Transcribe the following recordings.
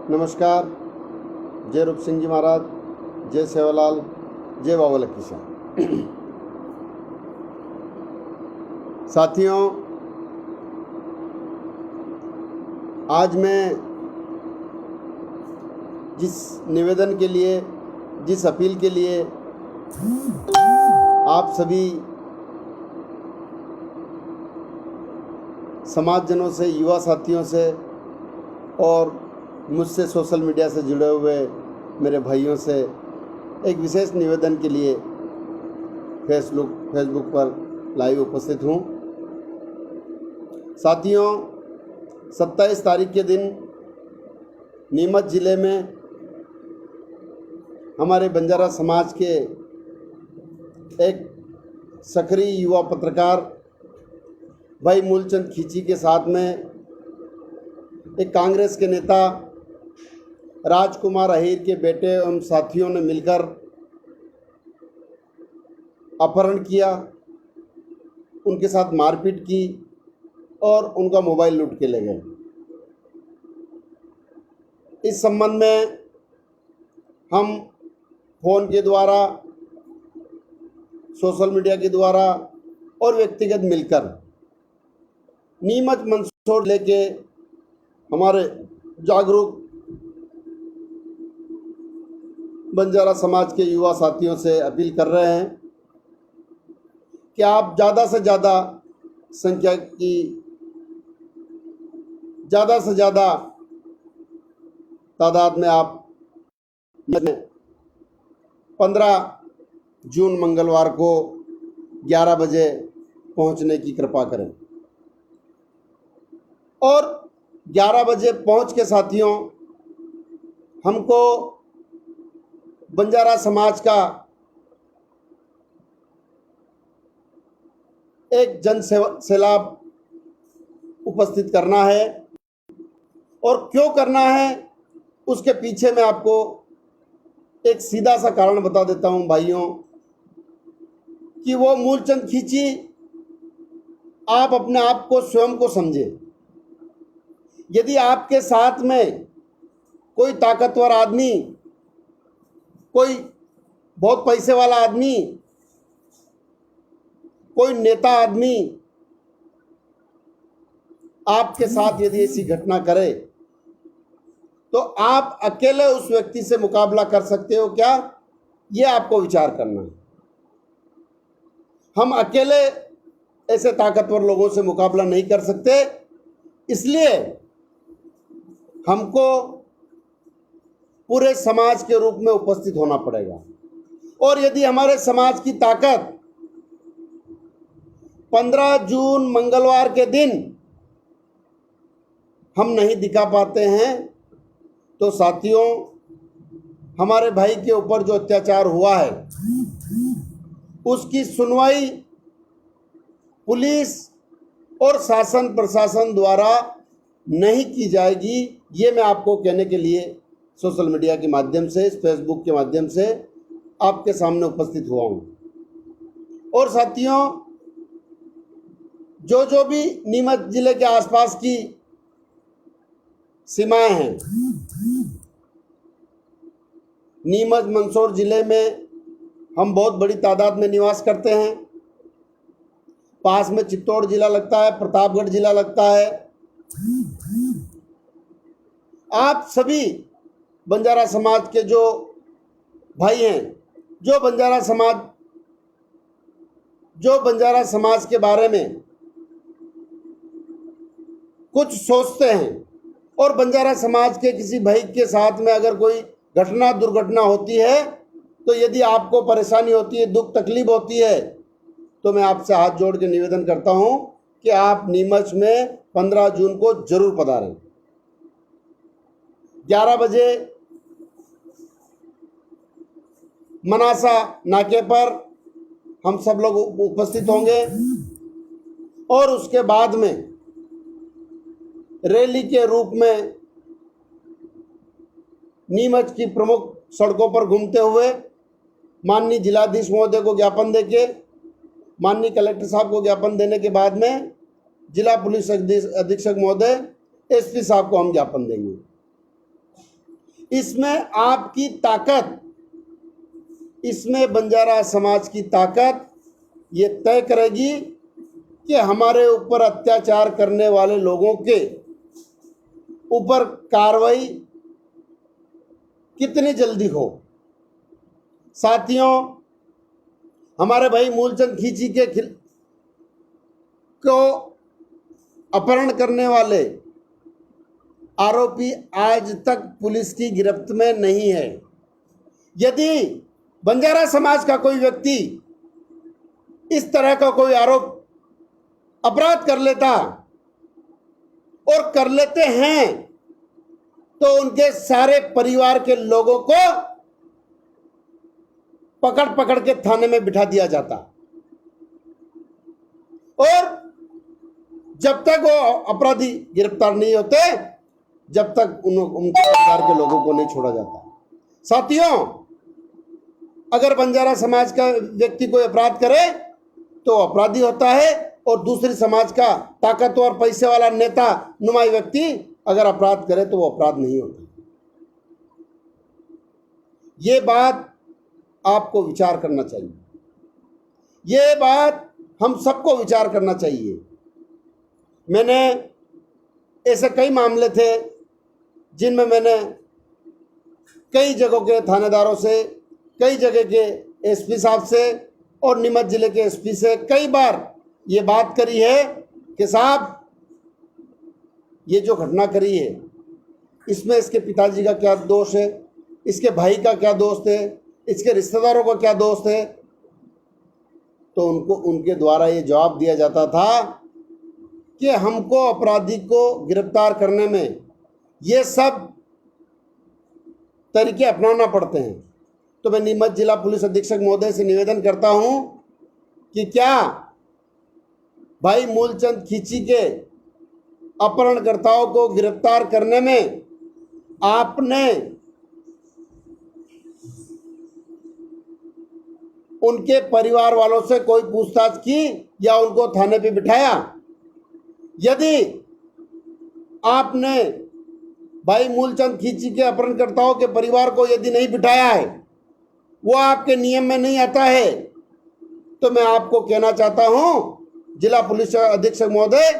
नमस्कार। जय रूप सिंह जी महाराज, जय सेवालाल, जय बाबा लक्की शाह। साथियों, आज मैं जिस निवेदन के लिए, जिस अपील के लिए आप सभी समाजजनों से, युवा साथियों से और मुझसे सोशल मीडिया से जुड़े हुए मेरे भाइयों से एक विशेष निवेदन के लिए फेसबुक पर लाइव उपस्थित हूँ। साथियों, 27 तारीख के दिन नीमच ज़िले में हमारे बंजारा समाज के एक सक्रिय युवा पत्रकार भाई मूलचंद खींची के साथ में एक कांग्रेस के नेता राजकुमार अहीर के बेटे एवं साथियों ने मिलकर अपहरण किया, उनके साथ मारपीट की और उनका मोबाइल लूट के ले गए। इस संबंध में हम फ़ोन के द्वारा, सोशल मीडिया के द्वारा और व्यक्तिगत मिलकर नीमच मंदसौर लेके हमारे जागरूक बंजारा समाज के युवा साथियों से अपील कर रहे हैं कि आप ज़्यादा से ज़्यादा संख्या की, ज़्यादा से ज़्यादा तादाद में आप 15 जून मंगलवार को 11 बजे पहुंचने की कृपा करें। और 11 बजे पहुंच के साथियों, हमको बंजारा समाज का एक जन सैलाब उपस्थित करना है। और क्यों करना है, उसके पीछे मैं आपको एक सीधा सा कारण बता देता हूं भाइयों, कि वो मूलचंद खींची, आप अपने आप को स्वयं को समझे। यदि आपके साथ में कोई ताकतवर आदमी, कोई बहुत पैसे वाला आदमी, कोई नेता आदमी आपके साथ यदि ऐसी घटना करे, तो आप अकेले उस व्यक्ति से मुकाबला कर सकते हो क्या, ये आपको विचार करना है। हम अकेले ऐसे ताकतवर लोगों से मुकाबला नहीं कर सकते, इसलिए हमको पूरे समाज के रूप में उपस्थित होना पड़ेगा। और यदि हमारे समाज की ताकत 15 जून मंगलवार के दिन हम नहीं दिखा पाते हैं, तो साथियों, हमारे भाई के ऊपर जो अत्याचार हुआ है उसकी सुनवाई पुलिस और शासन प्रशासन द्वारा नहीं की जाएगी। ये मैं आपको कहने के लिए सोशल मीडिया के माध्यम से, इस फेसबुक के माध्यम से आपके सामने उपस्थित हुआ हूँ। और साथियों, जो भी नीमच जिले के आसपास की सीमाएं हैं, नीमच मंदसौर जिले में हम बहुत बड़ी तादाद में निवास करते हैं। पास में चित्तौड़ जिला लगता है, प्रतापगढ़ जिला लगता है। आप सभी बंजारा समाज के जो भाई हैं, जो बंजारा समाज के बारे में कुछ सोचते हैं, और बंजारा समाज के किसी भाई के साथ में अगर कोई दुर्घटना होती है, तो यदि आपको परेशानी होती है, दुख तकलीफ होती है, तो मैं आपसे हाथ जोड़ के निवेदन करता हूं कि आप नीमच में 15 जून को जरूर पधारें। 11 बजे मनासा नाके पर हम सब लोग उपस्थित होंगे, और उसके बाद में रैली के रूप में नीमच की प्रमुख सड़कों पर घूमते हुए माननीय जिलाधीश महोदय को ज्ञापन देके, माननीय कलेक्टर साहब को ज्ञापन देने के बाद में जिला पुलिस अधीक्षक महोदय, एसपी साहब को हम ज्ञापन देंगे। इसमें आपकी ताकत, इसमें बंजारा समाज की ताकत ये तय करेगी कि हमारे ऊपर अत्याचार करने वाले लोगों के ऊपर कार्रवाई कितनी जल्दी हो। साथियों, हमारे भाई मूलचंद खींची के को अपहरण करने वाले आरोपी आज तक पुलिस की गिरफ्त में नहीं है। यदि बंजारा समाज का कोई व्यक्ति इस तरह का कोई आरोप अपराध कर लेता और कर लेते हैं तो उनके सारे परिवार के लोगों को पकड़ पकड़ के थाने में बिठा दिया जाता और जब तक वो अपराधी गिरफ्तार नहीं होते, जब तक उनके परिवार के लोगों को नहीं छोड़ा जाता। साथियों, अगर बंजारा समाज का व्यक्ति कोई अपराध करे तो अपराधी होता है और दूसरी समाज का ताकतवर पैसे वाला नेता नुमाई व्यक्ति अगर अपराध करे तो वो अपराध नहीं होता। ये बात आपको विचार करना चाहिए, ये बात हम सबको विचार करना चाहिए। मैंने ऐसे कई मामले थे जिनमें मैंने कई जगहों के थानेदारों से, कई जगह के एसपी साहब से और नीमच जिले के एसपी से कई बार ये बात करी है कि साहब, ये जो घटना करी है इसमें इसके पिताजी का क्या दोष है, इसके भाई का क्या दोष है, इसके रिश्तेदारों का क्या दोष है। तो उनको उनके द्वारा ये जवाब दिया जाता था कि हमको अपराधी को गिरफ्तार करने में ये सब तरीके अपनाना पड़ते हैं। तो मैं नीमच जिला पुलिस अधीक्षक महोदय से निवेदन करता हूं कि क्या भाई मूलचंद खींची के अपहरणकर्ताओं को गिरफ्तार करने में आपने उनके परिवार वालों से कोई पूछताछ की या उनको थाने पे बिठाया? यदि आपने भाई मूलचंद खींची के अपहरणकर्ताओं के परिवार को यदि नहीं बिठाया है, वो आपके नियम में नहीं आता है, तो मैं आपको कहना चाहता हूं जिला पुलिस अधीक्षक महोदय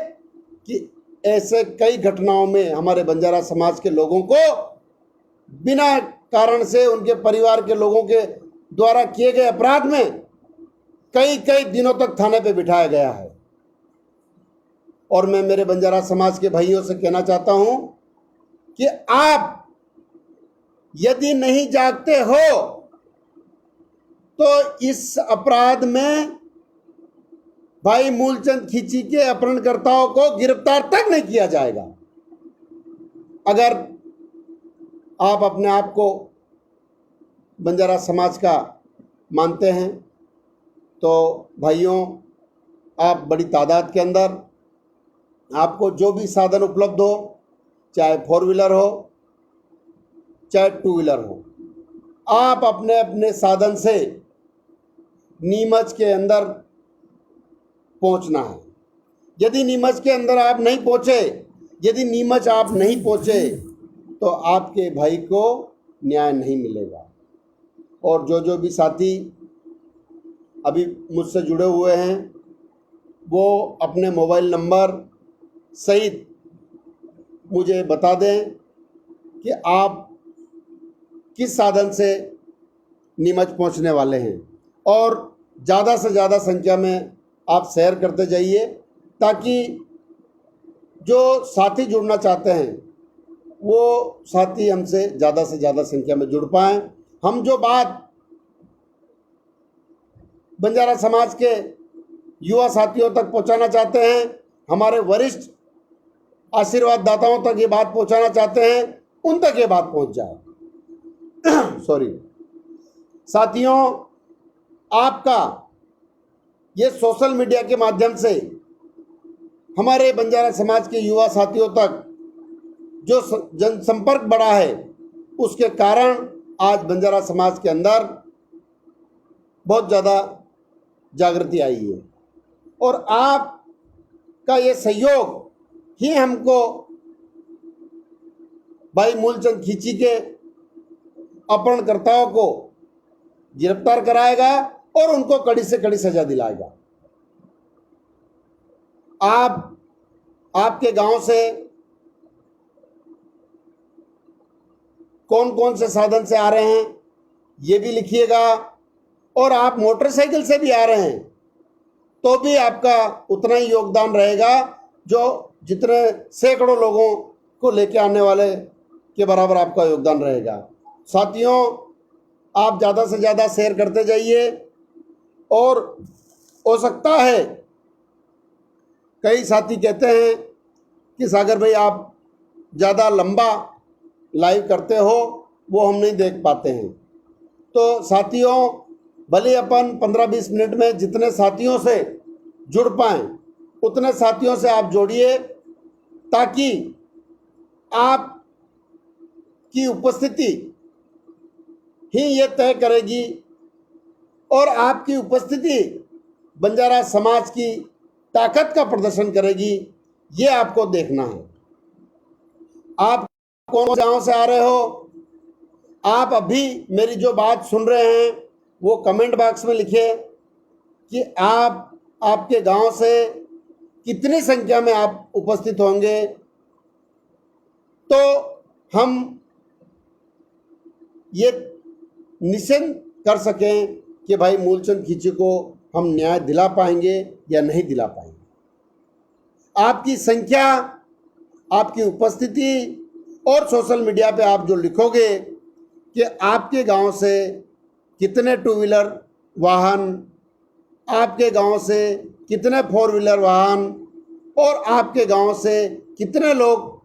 कि ऐसे कई घटनाओं में हमारे बंजारा समाज के लोगों को बिना कारण से उनके परिवार के लोगों के द्वारा किए गए अपराध में कई कई दिनों तक थाने पे बिठाया गया है। और मैं मेरे बंजारा समाज के भाइयों से कहना चाहता हूं कि आप यदि नहीं जागते हो तो इस अपराध में भाई मूलचंद खींची के अपहरणकर्ताओं को गिरफ्तार तक नहीं किया जाएगा। अगर आप अपने आप को बंजारा समाज का मानते हैं तो भाइयों, आप बड़ी तादाद के अंदर आपको जो भी साधन उपलब्ध हो, चाहे 4 व्हीलर हो चाहे 2 व्हीलर हो, आप अपने अपने साधन से नीमच के अंदर पहुंचना है। यदि नीमच के अंदर आप नहीं पहुंचे, यदि नीमच आप नहीं पहुंचे तो आपके भाई को न्याय नहीं मिलेगा। और जो भी साथी अभी मुझसे जुड़े हुए हैं वो अपने मोबाइल नंबर सहित मुझे बता दें कि आप किस साधन से नीमच पहुंचने वाले हैं, और ज़्यादा से ज़्यादा संख्या में आप शेयर करते जाइए ताकि जो साथी जुड़ना चाहते हैं वो साथी हमसे ज़्यादा से ज़्यादा संख्या में जुड़ पाएँ। हम जो बात बंजारा समाज के युवा साथियों तक पहुंचाना चाहते हैं, हमारे वरिष्ठ आशीर्वाद दाताओं तक ये बात पहुंचाना चाहते हैं, उन तक ये बात पहुंच जाए। सॉरी साथियों, आपका ये सोशल मीडिया के माध्यम से हमारे बंजारा समाज के युवा साथियों तक जो जनसंपर्क बढ़ा है, उसके कारण आज बंजारा समाज के अंदर बहुत ज़्यादा जागृति आई है। और आपका ये सहयोग ही हमको भाई मूलचंद खींची के अपहरणकर्ताओं को गिरफ्तार कराएगा और उनको कड़ी से कड़ी सजा दिलाएगा। आपके गांव से कौन कौन से साधन से आ रहे हैं ये भी लिखिएगा, और आप मोटरसाइकिल से भी आ रहे हैं तो भी आपका उतना ही योगदान रहेगा जो जितने सैकड़ों लोगों को लेके आने वाले के बराबर आपका योगदान रहेगा। साथियों, आप ज़्यादा से ज़्यादा शेयर करते जाइए, और हो सकता है कई साथी कहते हैं कि सागर भाई आप ज़्यादा लंबा लाइव करते हो, वो हम नहीं देख पाते हैं। तो साथियों, भले अपन 15-20 मिनट में जितने साथियों से जुड़ पाएं उतने साथियों से आप जोड़िए, ताकि आपकी उपस्थिति ही ये तय करेगी, और आपकी उपस्थिति बंजारा समाज की ताकत का प्रदर्शन करेगी। ये आपको देखना है। आप कौन गांव से आ रहे हो, आप अभी मेरी जो बात सुन रहे हैं वो कमेंट बॉक्स में लिखिए कि आपके गांव से कितनी संख्या में आप उपस्थित होंगे, तो हम ये निश्चित कर सकें कि भाई मूलचंद खींची को हम न्याय दिला पाएंगे या नहीं दिला पाएंगे। आपकी संख्या, आपकी उपस्थिति और सोशल मीडिया पे आप जो लिखोगे कि आपके गांव से कितने 2 व्हीलर वाहन, आपके गांव से कितने 4 व्हीलर वाहन, और आपके गांव से कितने लोग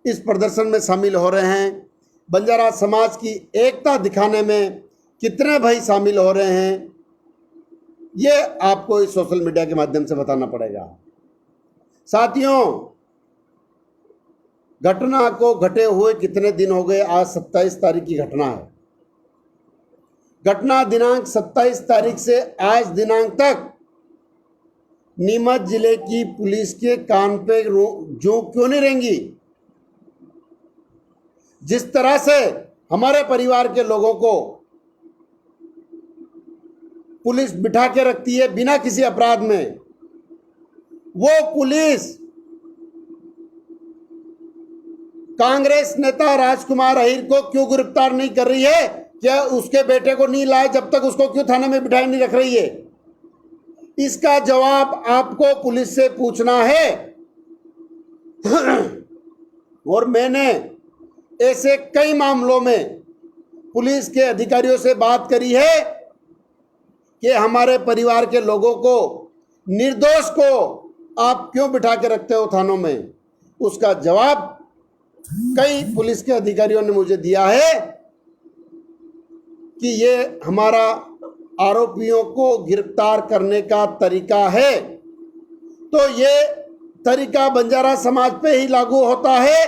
इस प्रदर्शन में शामिल हो रहे हैं, बंजारा समाज की एकता दिखाने में कितने भाई शामिल हो रहे हैं, ये आपको इस सोशल मीडिया के माध्यम से बताना पड़ेगा। साथियों, घटना को घटे हुए कितने दिन हो गए? आज 27 तारीख की घटना है। घटना दिनांक 27 तारीख से आज दिनांक तक नीमच जिले की पुलिस के कान पे जो क्यों नहीं रेंगी? जिस तरह से हमारे परिवार के लोगों को पुलिस बिठा के रखती है बिना किसी अपराध में, वो पुलिस कांग्रेस नेता राजकुमार अहिर को क्यों गिरफ्तार नहीं कर रही है? क्या उसके बेटे को नहीं लाए जब तक उसको क्यों थाने में बिठाए नहीं रख रही है? इसका जवाब आपको पुलिस से पूछना है। और मैंने ऐसे कई मामलों में पुलिस के अधिकारियों से बात करी है कि हमारे परिवार के लोगों को, निर्दोष को आप क्यों बिठा के रखते हो थानों में? उसका जवाब कई पुलिस के अधिकारियों ने मुझे दिया है कि ये हमारा आरोपियों को गिरफ्तार करने का तरीका है। तो ये तरीका बंजारा समाज पे ही लागू होता है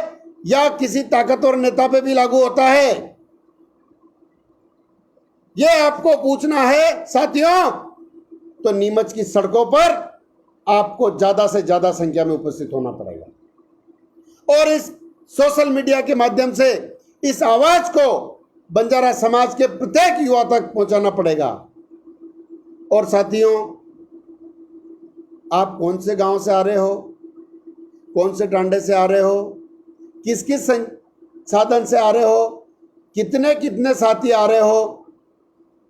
या किसी ताकतवर नेता पे भी लागू होता है? ये आपको पूछना है साथियों। तो नीमच की सड़कों पर आपको ज्यादा से ज्यादा संख्या में उपस्थित होना पड़ेगा और इस सोशल मीडिया के माध्यम से इस आवाज को बंजारा समाज के प्रत्येक युवा तक पहुंचाना पड़ेगा। और साथियों, आप कौन से गांव से आ रहे हो, कौन से टांडे से आ रहे हो, किस किस साधन से आ रहे हो, कितने कितने साथी आ रहे हो,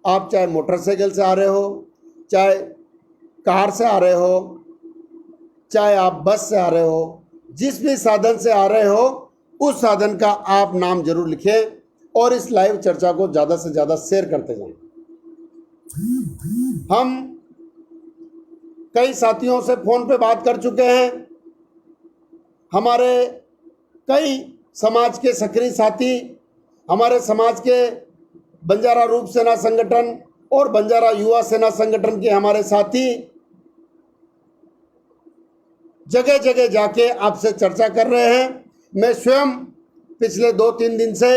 आप चाहे मोटरसाइकिल से आ रहे हो, चाहे कार से आ रहे हो, चाहे आप बस से आ रहे हो, जिस भी साधन से आ रहे हो उस साधन का आप नाम जरूर लिखें और इस लाइव चर्चा को ज़्यादा से ज़्यादा शेयर करते जाएं। हम कई साथियों से फोन पे बात कर चुके हैं। हमारे कई समाज के सक्रिय साथी, हमारे समाज के बंजारा रूप सेना संगठन और बंजारा युवा सेना संगठन के हमारे साथी जगह जगह जाके आपसे चर्चा कर रहे हैं। मैं स्वयं पिछले 2-3 दिन से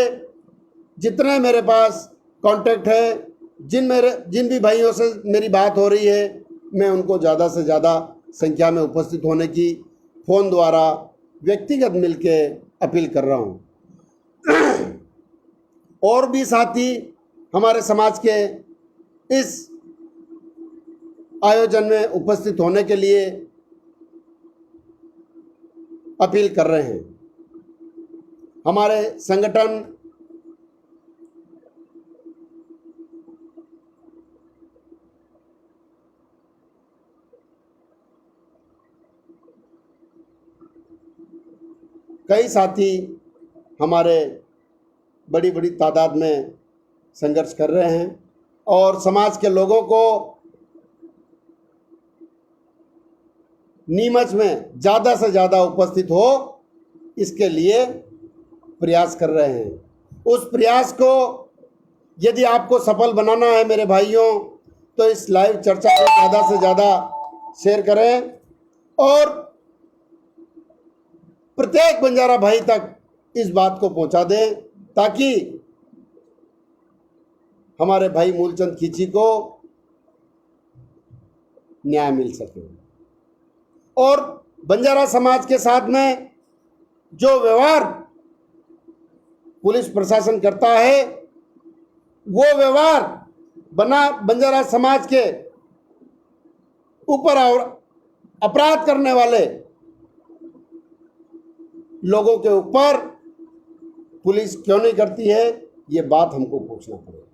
जितने मेरे पास कांटेक्ट है, जिन भी भाइयों से मेरी बात हो रही है, मैं उनको ज़्यादा से ज़्यादा संख्या में उपस्थित होने की फ़ोन द्वारा व्यक्तिगत मिलके अपील कर रहा हूँ। और भी साथी हमारे समाज के इस आयोजन में उपस्थित होने के लिए अपील कर रहे हैं। हमारे संगठन कई साथी हमारे बड़ी बड़ी तादाद में संघर्ष कर रहे हैं और समाज के लोगों को नीमच में ज़्यादा से ज़्यादा उपस्थित हो, इसके लिए प्रयास कर रहे हैं। उस प्रयास को यदि आपको सफल बनाना है मेरे भाइयों, तो इस लाइव चर्चा को ज़्यादा से ज़्यादा शेयर करें और प्रत्येक बंजारा भाई तक इस बात को पहुंचा दें, ताकि हमारे भाई मूलचंद खींची को न्याय मिल सके। और बंजारा समाज के साथ में जो व्यवहार पुलिस प्रशासन करता है, वो व्यवहार बंजारा समाज के ऊपर और अपराध करने वाले लोगों के ऊपर पुलिस क्यों नहीं करती है, ये बात हमको पूछना पड़ेगा।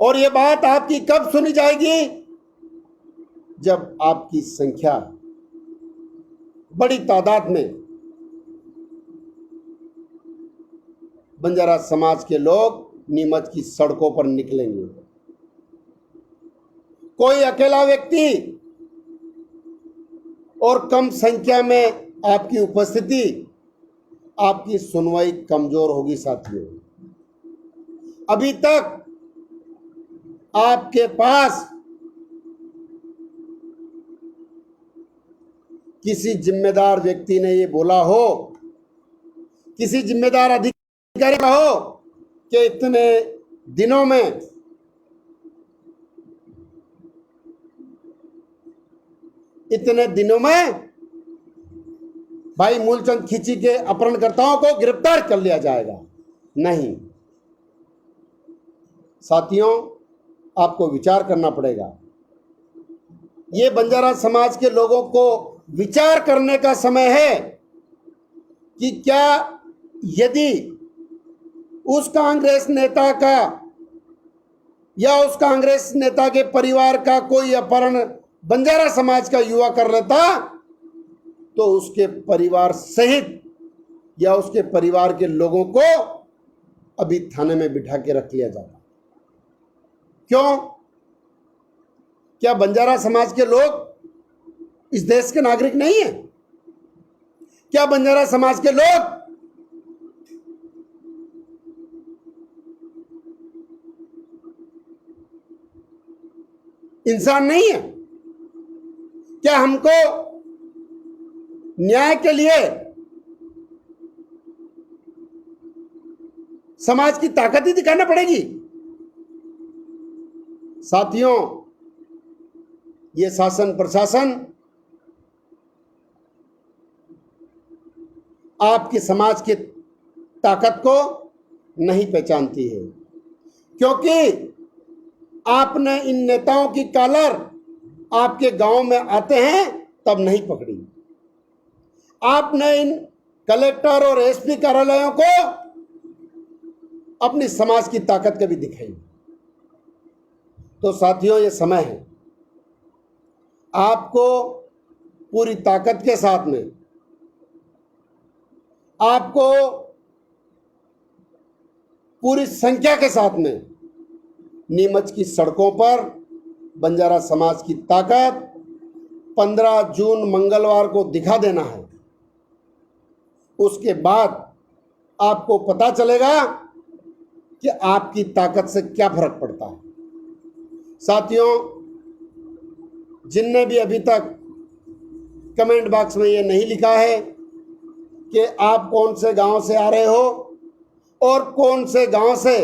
और ये बात आपकी कब सुनी जाएगी? जब आपकी संख्या बड़ी तादाद में बंजारा समाज के लोग नीमच की सड़कों पर निकलेंगे। कोई अकेला व्यक्ति और कम संख्या में आपकी उपस्थिति, आपकी सुनवाई कमजोर होगी साथियों। अभी तक आपके पास किसी जिम्मेदार व्यक्ति ने ये बोला हो, किसी जिम्मेदार अधिकारी का हो कि इतने दिनों में भाई मूलचंद खींची के अपहरणकर्ताओं को गिरफ्तार कर लिया जाएगा? नहीं साथियों, आपको विचार करना पड़ेगा। ये बंजारा समाज के लोगों को विचार करने का समय है कि क्या यदि उस कांग्रेस नेता का या उस कांग्रेस नेता के परिवार का कोई अपहरण बंजारा समाज का युवा कर लेता, तो उसके परिवार सहित या उसके परिवार के लोगों को अभी थाने में बिठा के रख लिया जाता। क्यों? क्या बंजारा समाज के लोग इस देश के नागरिक नहीं है? क्या बंजारा समाज के लोग इंसान नहीं है? क्या हमको न्याय के लिए समाज की ताकत ही दिखाना पड़ेगी? साथियों, ये शासन प्रशासन आपके समाज की ताकत को नहीं पहचानती है, क्योंकि आपने इन नेताओं की कॉलर आपके गांव में आते हैं तब नहीं पकड़ी। आपने इन कलेक्टर और एसपी कार्यालयों को अपनी समाज की ताकत कभी दिखाई। तो साथियों, ये समय है आपको पूरी ताकत के साथ में, आपको पूरी संख्या के साथ में नीमच की सड़कों पर बंजारा समाज की ताकत 15 जून मंगलवार को दिखा देना है। उसके बाद आपको पता चलेगा कि आपकी ताकत से क्या फर्क पड़ता है। साथियों, जिनने भी अभी तक कमेंट बॉक्स में ये नहीं लिखा है कि आप कौन से गांव से आ रहे हो और कौन से गांव से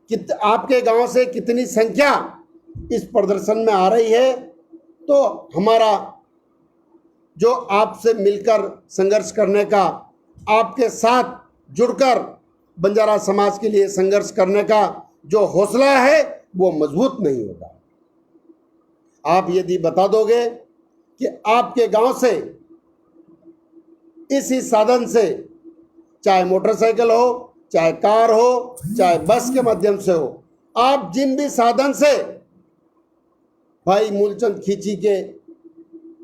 आपके गांव से कितनी संख्या इस प्रदर्शन में आ रही है, तो हमारा जो आपसे मिलकर संघर्ष करने का, आपके साथ जुड़कर बंजारा समाज के लिए संघर्ष करने का जो हौसला है वो मजबूत नहीं होगा। आप यदि बता दोगे कि आपके गांव से इसी साधन से, चाहे मोटरसाइकिल हो, चाहे कार हो, चाहे बस के माध्यम से हो, आप जिन भी साधन से भाई मूलचंद खींची के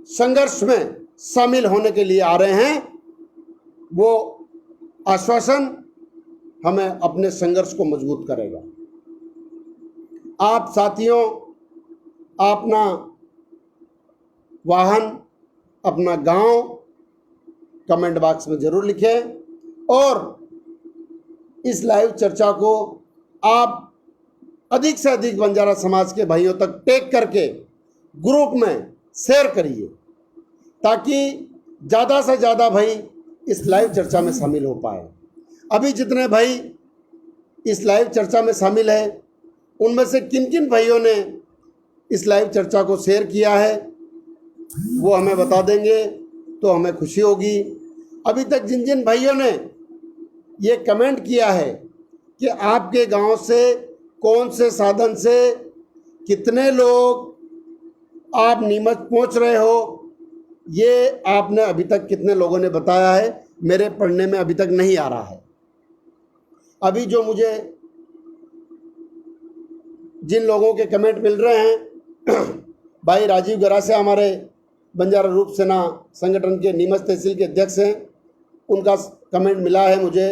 संघर्ष में शामिल होने के लिए आ रहे हैं, वो आश्वासन हमें अपने संघर्ष को मजबूत करेगा। आप साथियों अपना वाहन, अपना गांव कमेंट बॉक्स में जरूर लिखें और इस लाइव चर्चा को आप अधिक से अधिक बंजारा समाज के भाइयों तक टेक करके ग्रुप में शेयर करिए, ताकि ज़्यादा से ज़्यादा भाई इस लाइव चर्चा में शामिल हो पाए। अभी जितने भाई इस लाइव चर्चा में शामिल है, उनमें से किन किन भाइयों ने इस लाइव चर्चा को शेयर किया है वो हमें बता देंगे तो हमें खुशी होगी। अभी तक जिन जिन भाइयों ने ये कमेंट किया है कि आपके गांव से कौन से साधन से कितने लोग आप नीमच पहुंच रहे हो, ये आपने अभी तक कितने लोगों ने बताया है, मेरे पढ़ने में अभी तक नहीं आ रहा है। अभी जो मुझे जिन लोगों के कमेंट मिल रहे हैं, भाई राजीव गरासिया हमारे बंजारा रूप सेना संगठन के नीमच तहसील के अध्यक्ष हैं, उनका कमेंट मिला है मुझे,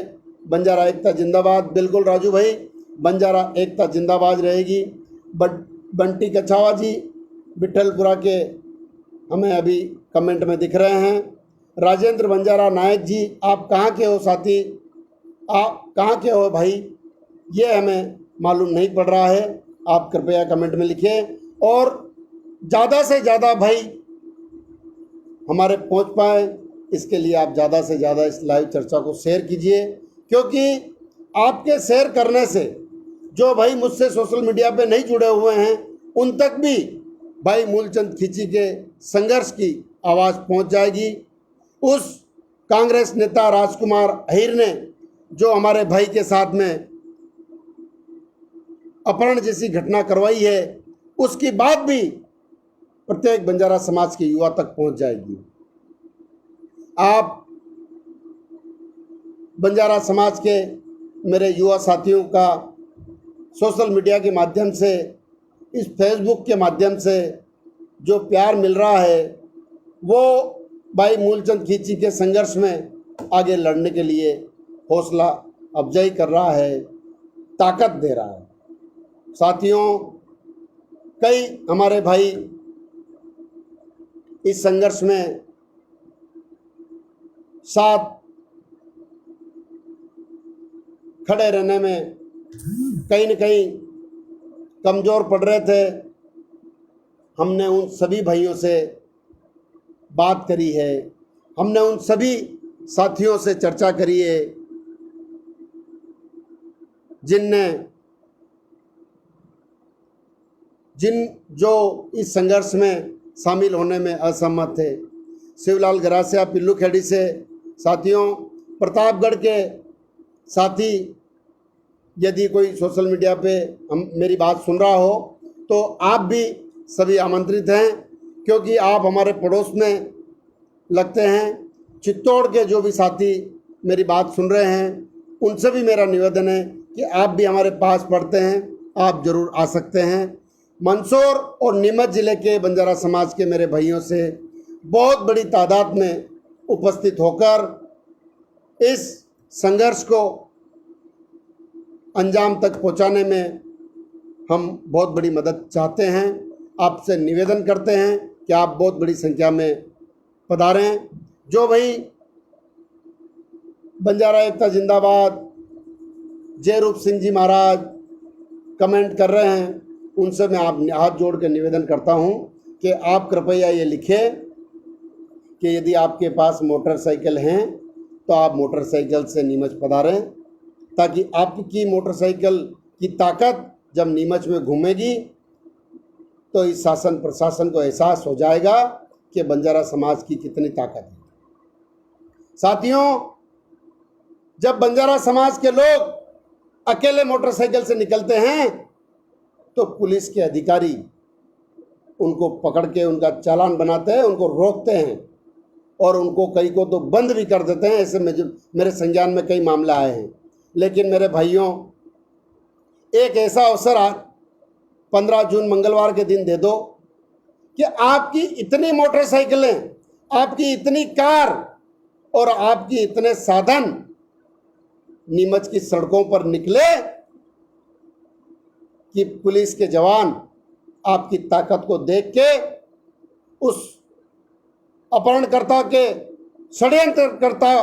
बंजारा एकता जिंदाबाद। बिल्कुल राजू भाई, बंजारा एकता जिंदाबाद रहेगी। बंटी कछावा जी बिठलपुरा के हमें अभी कमेंट में दिख रहे हैं। राजेंद्र बंजारा नायक जी, आप कहाँ के हो साथी, आप कहाँ के हो भाई, ये हमें मालूम नहीं पड़ रहा है, आप कृपया कमेंट में लिखें और ज़्यादा से ज़्यादा भाई हमारे पहुंच पाए, इसके लिए आप ज़्यादा से ज़्यादा इस लाइव चर्चा को शेयर कीजिए, क्योंकि आपके शेयर करने से जो भाई मुझसे सोशल मीडिया पे नहीं जुड़े हुए हैं उन तक भी भाई मूलचंद खींची के संघर्ष की आवाज़ पहुंच जाएगी। उस कांग्रेस नेता राजकुमार अहिर ने जो हमारे भाई के साथ में अपहरण जैसी घटना करवाई है, उसकी बात भी प्रत्येक बंजारा समाज के युवा तक पहुंच जाएगी। आप बंजारा समाज के मेरे युवा साथियों का सोशल मीडिया के माध्यम से, इस फेसबुक के माध्यम से जो प्यार मिल रहा है, वो भाई मूलचंद खींची के संघर्ष में आगे लड़ने के लिए हौसला अफजाई कर रहा है, ताकत दे रहा है। साथियों, कई हमारे भाई इस संघर्ष में साथ खड़े रहने में कहीं न कहीं कमज़ोर पड़ रहे थे। हमने उन सभी भाइयों से बात करी है, हमने उन सभी साथियों से चर्चा करी है जो इस संघर्ष में शामिल होने में असहमत थे। शिवलाल गरासिया पिल्लू खेड़ी से साथियों, प्रतापगढ़ के साथी यदि कोई सोशल मीडिया पे मेरी बात सुन रहा हो तो आप भी सभी आमंत्रित हैं, क्योंकि आप हमारे पड़ोस में लगते हैं। चित्तौड़ के जो भी साथी मेरी बात सुन रहे हैं उनसे भी मेरा निवेदन है कि आप भी हमारे पास पढ़ते हैं, आप ज़रूर आ सकते हैं। मंदसौर और नीमच ज़िले के बंजारा समाज के मेरे भाइयों से बहुत बड़ी तादाद में उपस्थित होकर इस संघर्ष को अंजाम तक पहुंचाने में हम बहुत बड़ी मदद चाहते हैं। आपसे निवेदन करते हैं कि आप बहुत बड़ी संख्या में पधारें। जो भाई बंजारा एकता जिंदाबाद, जय रूप सिंह जी महाराज कमेंट कर रहे हैं, उनसे मैं आप हाथ जोड़ के निवेदन करता हूं कि आप कृपया ये लिखें कि यदि आपके पास मोटरसाइकिल हैं तो आप मोटरसाइकिल से नीमच पधारें, ताकि आपकी मोटरसाइकिल की ताकत जब नीमच में घूमेगी तो इस शासन प्रशासन को एहसास हो जाएगा कि बंजारा समाज की कितनी ताकत है। साथियों, जब बंजारा समाज के लोग अकेले मोटरसाइकिल से निकलते हैं तो पुलिस के अधिकारी उनको पकड़ के उनका चालान बनाते हैं, उनको रोकते हैं और उनको कई को तो बंद भी कर देते हैं। ऐसे मेरे संज्ञान में कई मामले आए हैं। लेकिन मेरे भाइयों, एक ऐसा अवसर आज 15 जून मंगलवार के दिन दे दो कि आपकी इतनी मोटरसाइकिलें, आपकी इतनी कार और आपकी इतने साधन नीमच की सड़कों पर निकले कि पुलिस के जवान आपकी ताकत को देख के उस अपहरणकर्ता के षड्यंत्रकर्ता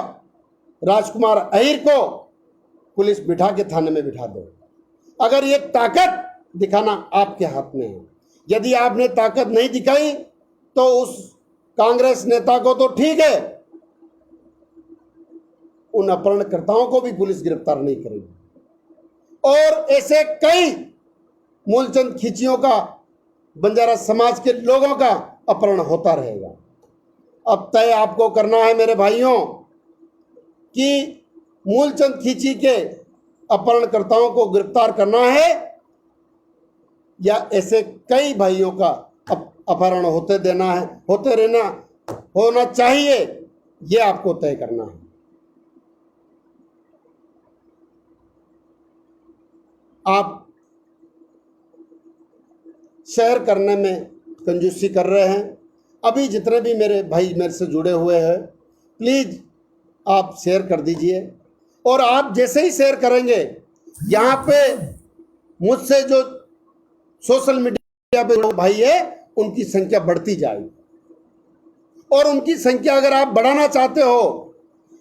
राजकुमार अहिर को पुलिस बिठा के थाने में बिठा दो। अगर ये ताकत दिखाना आपके हाथ में है। यदि आपने ताकत नहीं दिखाई तो उस कांग्रेस नेता को तो ठीक है, उन अपहरणकर्ताओं को भी पुलिस गिरफ्तार नहीं करेगी। और ऐसे कई मूलचंद खींचियों का, बंजारा समाज के लोगों का अपहरण होता रहेगा। अब तय आपको करना है मेरे भाइयों कि मूलचंद खींची के अपहरणकर्ताओं को गिरफ्तार करना है या ऐसे कई भाइयों का अपहरण होते देना है, होते रहना होना चाहिए, ये आपको तय करना है। आप शेयर करने में कंजूसी कर रहे हैं। अभी जितने भी मेरे भाई मेरे से जुड़े हुए हैं, प्लीज़ आप शेयर कर दीजिए। और आप जैसे ही शेयर करेंगे, यहाँ पे मुझसे जो सोशल मीडिया पे जो भाई है उनकी संख्या बढ़ती जाएगी। और उनकी संख्या अगर आप बढ़ाना चाहते हो,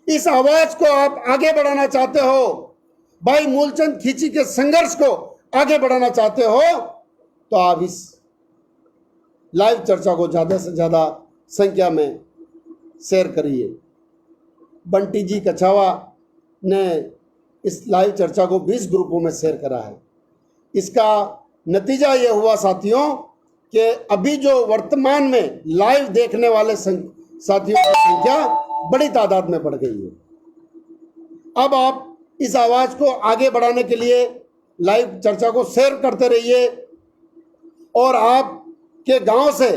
इस आवाज़ को आप आगे बढ़ाना चाहते हो, भाई मूलचंद खींची के संघर्ष को आगे बढ़ाना चाहते हो, तो आप इस लाइव चर्चा को ज़्यादा से ज़्यादा संख्या में शेयर करिए। बंटी जी कछावा ने इस लाइव चर्चा को 20 ग्रुपों में शेयर करा है। इसका नतीजा ये हुआ साथियों कि अभी जो वर्तमान में लाइव देखने वाले साथियों की संख्या बड़ी तादाद में बढ़ गई है। अब आप इस आवाज़ को आगे बढ़ाने के लिए लाइव चर्चा को शेयर करते रहिए और आपके गांव से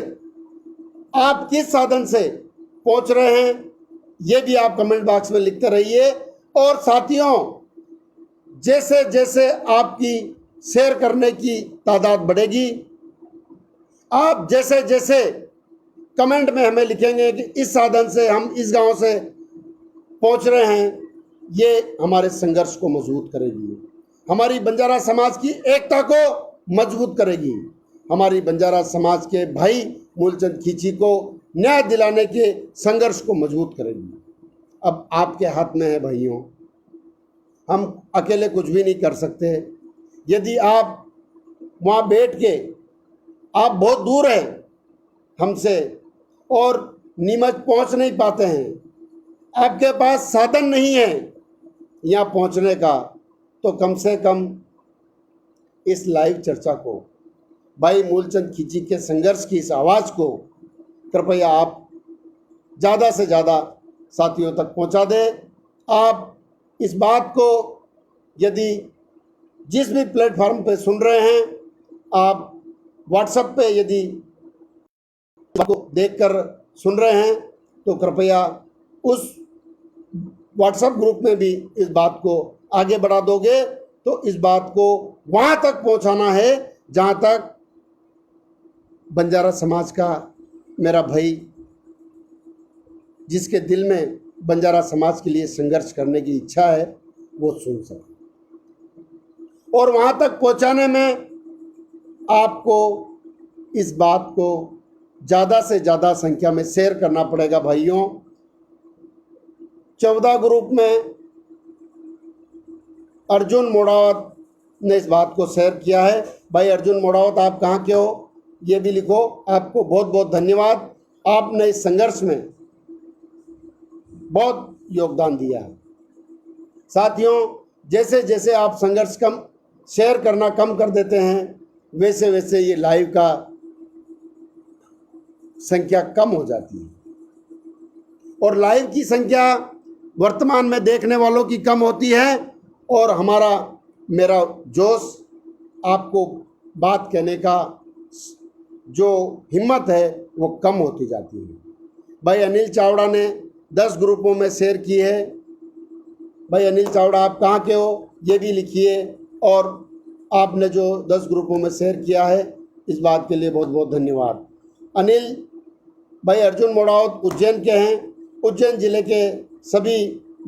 आप किस साधन से पहुंच रहे हैं ये भी आप कमेंट बॉक्स में लिखते रहिए। और साथियों, जैसे जैसे आपकी शेयर करने की तादाद बढ़ेगी, आप जैसे जैसे कमेंट में हमें लिखेंगे कि इस साधन से हम इस गांव से पहुंच रहे हैं, ये हमारे संघर्ष को मजबूत करेगी, हमारी बंजारा समाज की एकता को मजबूत करेगी, हमारी बंजारा समाज के भाई मूलचंद खींची को न्याय दिलाने के संघर्ष को मजबूत करेगी। अब आपके हाथ में है भाइयों, हम अकेले कुछ भी नहीं कर सकते। यदि आप वहाँ बैठ के, आप बहुत दूर हैं हमसे और नीमच पहुँच नहीं पाते हैं, आपके पास साधन नहीं है यहाँ पहुँचने का, तो कम से कम इस लाइव चर्चा को, भाई मूलचंद खींची के संघर्ष की इस आवाज़ को कृपया आप ज़्यादा से ज़्यादा साथियों तक पहुंचा दें। आप इस बात को यदि जिस भी प्लेटफॉर्म पे सुन रहे हैं, आप व्हाट्सएप पे यदि को देखकर सुन रहे हैं तो कृपया उस व्हाट्सएप ग्रुप में भी इस बात को आगे बढ़ा दोगे। तो इस बात को वहाँ तक पहुँचाना है जहाँ तक बंजारा समाज का मेरा भाई, जिसके दिल में बंजारा समाज के लिए संघर्ष करने की इच्छा है, वो सुन सके। और वहाँ तक पहुँचाने में आपको इस बात को ज़्यादा से ज़्यादा संख्या में शेयर करना पड़ेगा भाइयों। 14 ग्रुप में अर्जुन मोड़ावत ने इस बात को शेयर किया है। भाई अर्जुन मोड़ावत, आप कहाँ के हो ये भी लिखो। आपको बहुत बहुत धन्यवाद, आपने इस संघर्ष में बहुत योगदान दिया है। साथियों, जैसे जैसे आप संघर्ष कम शेयर करना कम कर देते हैं, वैसे वैसे ये लाइव का संख्या कम हो जाती है। और लाइव की संख्या वर्तमान में देखने वालों की कम होती है और मेरा जोश, आपको बात कहने का जो हिम्मत है वो कम होती जाती है। भाई अनिल चावड़ा ने 10 ग्रुपों में शेयर की है। भाई अनिल चावड़ा आप कहाँ के हो ये भी लिखिए, और आपने जो 10 ग्रुपों में शेयर किया है इस बात के लिए बहुत बहुत धन्यवाद। अनिल भाई अर्जुन मोड़ावत उज्जैन के हैं। उज्जैन ज़िले के सभी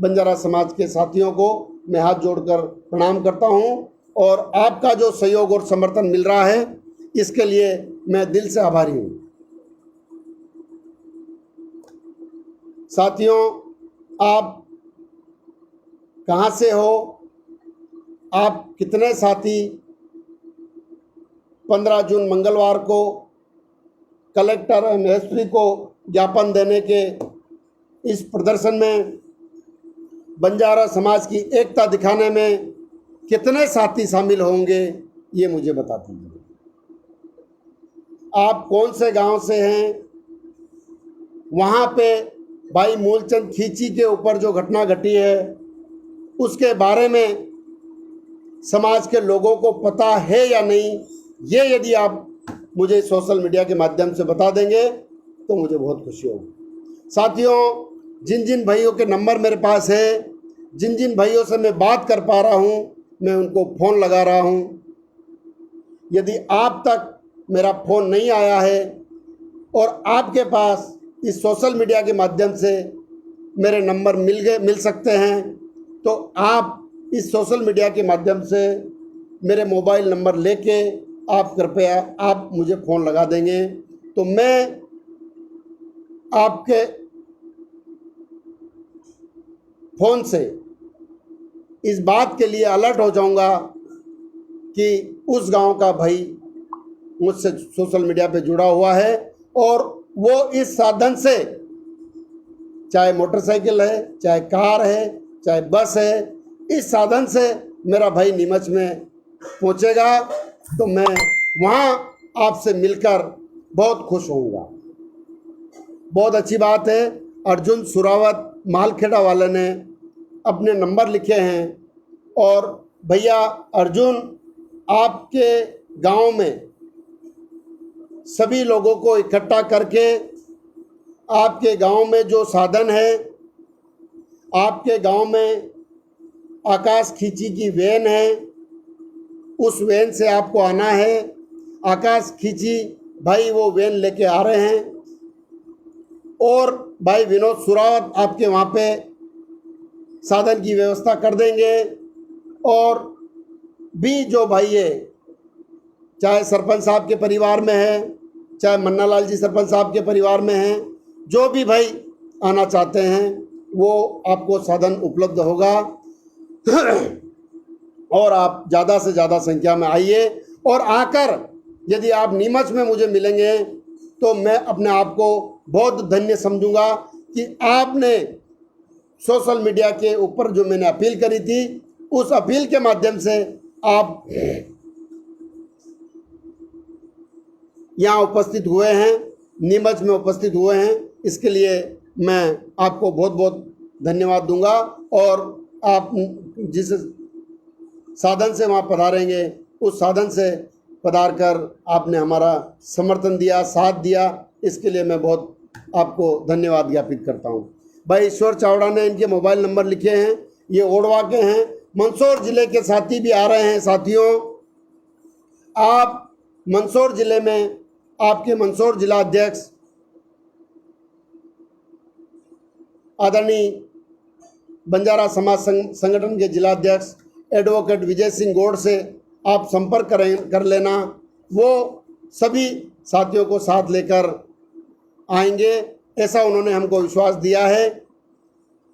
बंजारा समाज के साथियों को मैं हाथ जोड़कर प्रणाम करता हूं, और आपका जो सहयोग और समर्थन मिल रहा है इसके लिए मैं दिल से आभारी हूं। साथियों, आप कहां से हो, आप कितने साथी 15 जून मंगलवार को कलेक्टर एवं एसपी को ज्ञापन देने के इस प्रदर्शन में बंजारा समाज की एकता दिखाने में कितने साथी शामिल होंगे ये मुझे बता दीजिए। आप कौन से गांव से हैं? वहाँ पे भाई मूलचंद खींची के ऊपर जो घटना घटी है उसके बारे में समाज के लोगों को पता है या नहीं, ये यदि आप मुझे सोशल मीडिया के माध्यम से बता देंगे तो मुझे बहुत खुशी होगी। साथियों, जिन जिन भाइयों के नंबर मेरे पास है, जिन जिन भाइयों से मैं बात कर पा रहा हूँ, मैं उनको फ़ोन लगा रहा हूँ। यदि आप तक मेरा फ़ोन नहीं आया है और आपके पास इस सोशल मीडिया के माध्यम से मेरे नंबर मिल सकते हैं, तो आप इस सोशल मीडिया के माध्यम से मेरे मोबाइल नंबर लेके आप कृपया आप मुझे फ़ोन लगा देंगे तो मैं आपके फ़ोन से इस बात के लिए अलर्ट हो जाऊंगा कि उस गांव का भाई मुझसे सोशल मीडिया पे जुड़ा हुआ है और वो इस साधन से, चाहे मोटरसाइकिल है, चाहे कार है, चाहे बस है, इस साधन से मेरा भाई नीमच में पहुंचेगा तो मैं वहां आपसे मिलकर बहुत खुश होऊंगा। बहुत अच्छी बात है, अर्जुन सुरावत मालखेड़ा वाले ने अपने नंबर लिखे हैं, और भैया अर्जुन, आपके गांव में सभी लोगों को इकट्ठा करके आपके गांव में जो साधन है, आपके गांव में आकाश खींची की वैन है, उस वैन से आपको आना है। आकाश खींची भाई वो वैन लेके आ रहे हैं, और भाई विनोद सुरावत आपके वहाँ पे साधन की व्यवस्था कर देंगे। और भी जो भाई है, चाहे सरपंच साहब के परिवार में है, चाहे मन्ना लाल जी सरपंच साहब के परिवार में हैं, जो भी भाई आना चाहते हैं वो आपको साधन उपलब्ध होगा। और आप ज़्यादा से ज़्यादा संख्या में आइए, और आकर यदि आप नीमच में मुझे मिलेंगे तो मैं अपने आप को बहुत धन्य समझूंगा कि आपने सोशल मीडिया के ऊपर जो मैंने अपील करी थी उस अपील के माध्यम से आप यहाँ उपस्थित हुए हैं, नीमच में उपस्थित हुए हैं। इसके लिए मैं आपको बहुत बहुत धन्यवाद दूंगा, और आप जिस साधन से वहाँ पधारेंगे उस साधन से पधार कर आपने हमारा समर्थन दिया, साथ दिया, इसके लिए मैं बहुत आपको धन्यवाद ज्ञापित करता हूँ। भाई ईश्वर चावड़ा ने इनके मोबाइल नंबर लिखे हैं, ये ओडवा के हैं। मंदसौर ज़िले के साथी भी आ रहे हैं। साथियों, आप मंदसौर ज़िले में आपके मंदसौर जिला अध्यक्ष आदरणीय बंजारा समाज संगठन के जिला अध्यक्ष एडवोकेट विजय सिंह गौड़ से आप संपर्क कर लेना। वो सभी साथियों को साथ लेकर आएंगे, ऐसा उन्होंने हमको विश्वास दिया है।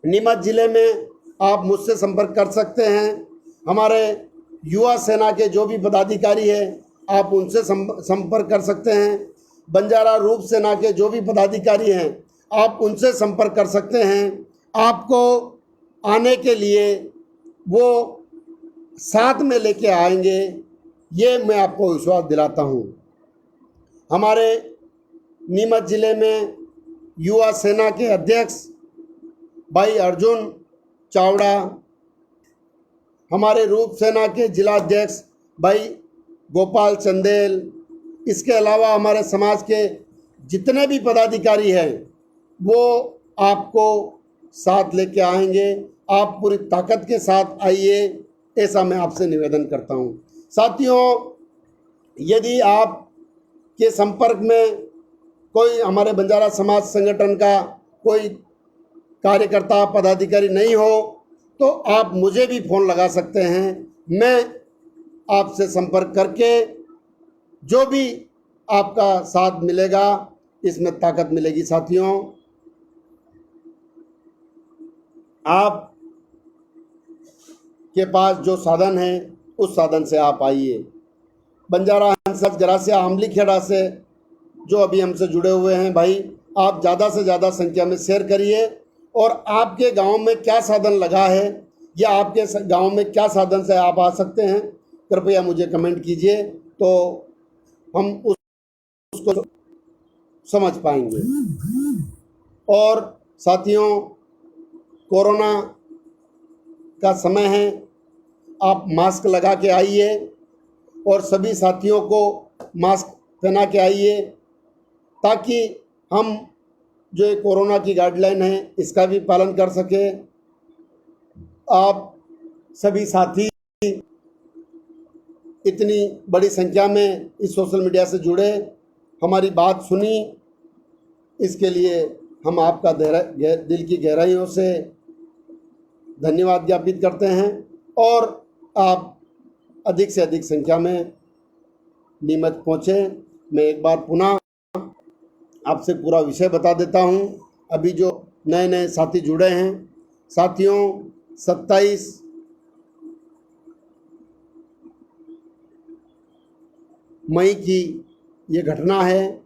नीमच ज़िले में आप मुझसे संपर्क कर सकते हैं। हमारे युवा सेना के जो भी पदाधिकारी हैं आप उनसे संपर्क कर सकते हैं। बंजारा रूप सेना के जो भी पदाधिकारी हैं आप उनसे संपर्क कर सकते हैं। आपको आने के लिए वो साथ में लेके आएंगे, ये मैं आपको विश्वास दिलाता हूँ। हमारे नीमच ज़िले में युवा सेना के अध्यक्ष भाई अर्जुन चावड़ा, हमारे रूप सेना के जिला अध्यक्ष भाई गोपाल चंदेल, इसके अलावा हमारे समाज के जितने भी पदाधिकारी हैं वो आपको साथ लेके आएंगे। आप पूरी ताकत के साथ आइए, ऐसा मैं आपसे निवेदन करता हूं। साथियों, यदि आप के संपर्क में कोई हमारे बंजारा समाज संगठन का कोई कार्यकर्ता पदाधिकारी नहीं हो तो आप मुझे भी फ़ोन लगा सकते हैं। मैं आपसे संपर्क करके जो भी आपका साथ मिलेगा इसमें ताकत मिलेगी। साथियों, आप के पास जो साधन है उस साधन से आप आइए। बंजारा हंसराज गरासिया अमली खेड़ा से जो अभी हमसे जुड़े हुए हैं भाई, आप ज़्यादा से ज़्यादा संख्या में शेयर करिए और आपके गांव में क्या साधन लगा है या आपके गांव में क्या साधन से आप आ सकते हैं, कृपया मुझे कमेंट कीजिए तो हम उसको समझ पाएंगे। और साथियों, कोरोना का समय है, आप मास्क लगा के आइए और सभी साथियों को मास्क पहना के आइए ताकि हम जो ये कोरोना की गाइडलाइन है इसका भी पालन कर सके। आप सभी साथी इतनी बड़ी संख्या में इस सोशल मीडिया से जुड़े, हमारी बात सुनी, इसके लिए हम आपका दिल की गहराइयों से धन्यवाद ज्ञापित करते हैं। और आप अधिक से अधिक संख्या में नीमच पहुँचे। मैं एक बार पुनः आपसे पूरा विषय बता देता हूं। अभी जो नए नए साथी जुड़े हैं, साथियों 27 मई की ये घटना है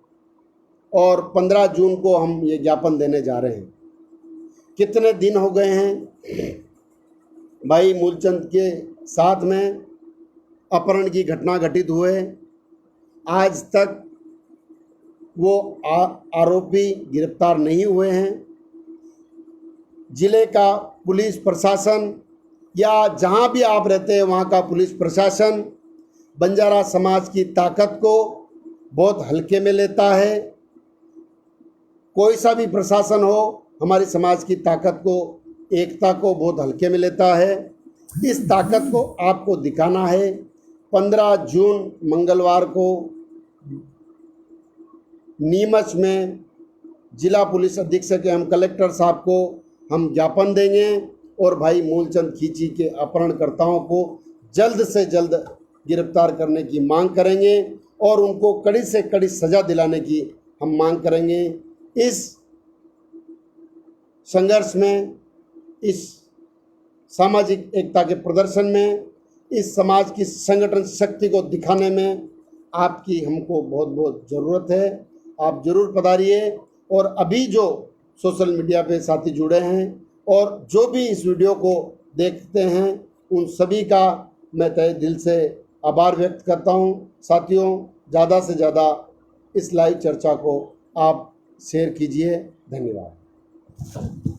और 15 जून को हम ये ज्ञापन देने जा रहे हैं। कितने दिन हो गए हैं भाई मूलचंद के साथ में अपहरण की घटना घटित हुए, आज तक वो आरोपी गिरफ्तार नहीं हुए हैं। जिले का पुलिस प्रशासन या जहां भी आप रहते हैं वहां का पुलिस प्रशासन बंजारा समाज की ताकत को बहुत हल्के में लेता है। कोई सा भी प्रशासन हो, हमारे समाज की ताकत को, एकता को बहुत हल्के में लेता है। इस ताकत को आपको दिखाना है। 15 जून मंगलवार को नीमच में जिला पुलिस अधीक्षक एवं कलेक्टर साहब को हम ज्ञापन देंगे और भाई मूलचंद खींची के अपहरणकर्ताओं को जल्द से जल्द गिरफ्तार करने की मांग करेंगे और उनको कड़ी से कड़ी सज़ा दिलाने की हम मांग करेंगे। इस संघर्ष में, इस सामाजिक एकता के प्रदर्शन में, इस समाज की संगठन शक्ति को दिखाने में आपकी हमको बहुत बहुत ज़रूरत है। आप ज़रूर पधारिए। और अभी जो सोशल मीडिया पे साथी जुड़े हैं और जो भी इस वीडियो को देखते हैं उन सभी का मैं तहे दिल से आभार व्यक्त करता हूं। साथियों, ज़्यादा से ज़्यादा इस लाइव चर्चा को आप शेयर कीजिए। धन्यवाद।